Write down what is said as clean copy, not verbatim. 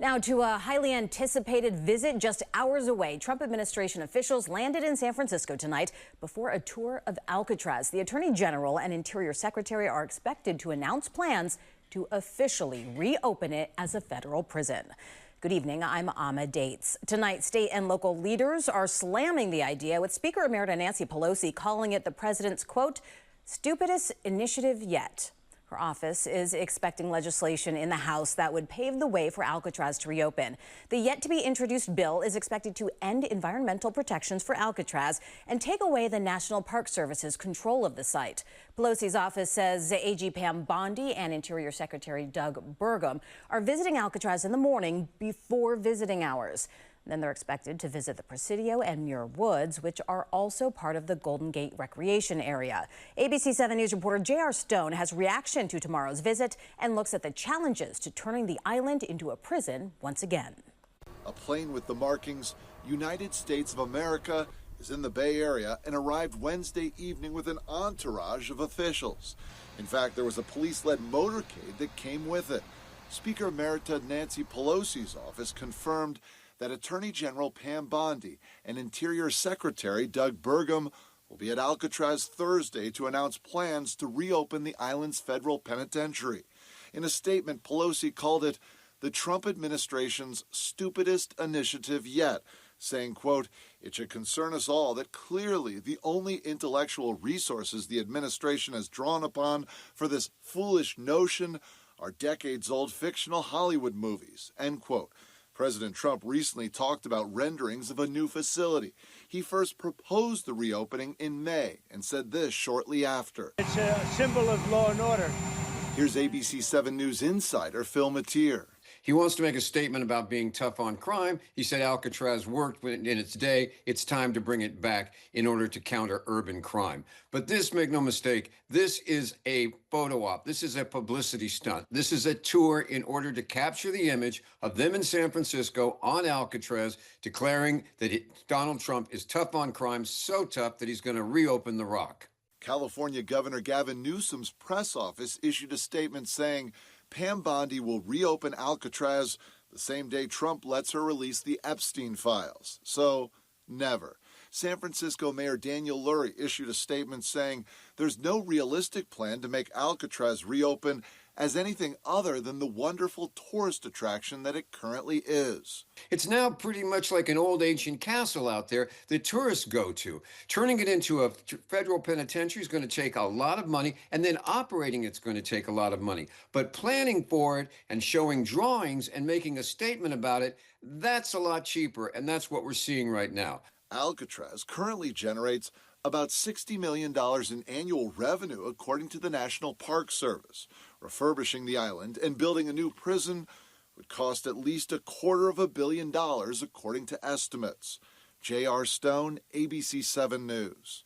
Now to a highly anticipated visit just hours away. Trump administration officials landed in San Francisco tonight before a tour of Alcatraz. The Attorney General and Interior Secretary are expected to announce plans to officially reopen it as a federal prison. Good evening, I'm Ama Dates. Tonight, state and local leaders are slamming the idea, with Speaker Emerita Nancy Pelosi calling it the president's, quote, stupidest initiative yet. Her office is expecting legislation in the House that would pave the way for Alcatraz to reopen. The yet-to-be-introduced bill is expected to end environmental protections for Alcatraz and take away the National Park Service's control of the site. Pelosi's office says AG Pam Bondi and Interior Secretary Doug Burgum are visiting Alcatraz in the morning before visiting hours. Then they're expected to visit the Presidio and Muir Woods, which are also part of the Golden Gate Recreation Area. ABC 7 News reporter J.R. Stone has reaction to tomorrow's visit and looks at the challenges to turning the island into a prison once again. A plane with the markings United States of America is in the Bay Area and arrived Wednesday evening with an entourage of officials. In fact, there was a police-led motorcade that came with it. Speaker Emerita Nancy Pelosi's office confirmed that Attorney General Pam Bondi and Interior Secretary Doug Burgum will be at Alcatraz Thursday to announce plans to reopen the island's federal penitentiary. In a statement, Pelosi called it the Trump administration's stupidest initiative yet, saying, quote, it should concern us all that clearly the only intellectual resources the administration has drawn upon for this foolish notion are decades-old fictional Hollywood movies, end quote. President Trump recently talked about renderings of a new facility. He first proposed the reopening in May and said this shortly after. It's a symbol of law and order. Here's ABC 7 News insider Phil Matier. He wants to make a statement about being tough on crime. He said Alcatraz worked in its day. It's time to bring it back in order to counter urban crime. But this, make no mistake, this is a photo op. This is a publicity stunt. This is a tour in order to capture the image of them in San Francisco on Alcatraz, declaring that Donald Trump is tough on crime, so tough that he's going to reopen the Rock. California Governor Gavin Newsom's press office issued a statement saying Pam Bondi will reopen Alcatraz the same day Trump lets her release the Epstein files. So, never. San Francisco Mayor Daniel Lurie issued a statement saying there's no realistic plan to make Alcatraz reopen as anything other than the wonderful tourist attraction that it currently is. It's now pretty much like an old ancient castle out there that tourists go to. Turning it into a federal penitentiary is going to take a lot of money, and then operating it's going to take a lot of money. But planning for it and showing drawings and making a statement about it, that's a lot cheaper, and that's what we're seeing right now. Alcatraz currently generates about $60 million in annual revenue, according to the National Park Service. Refurbishing the island and building a new prison would cost at least $250 million, according to estimates. J.R. Stone, ABC 7 News.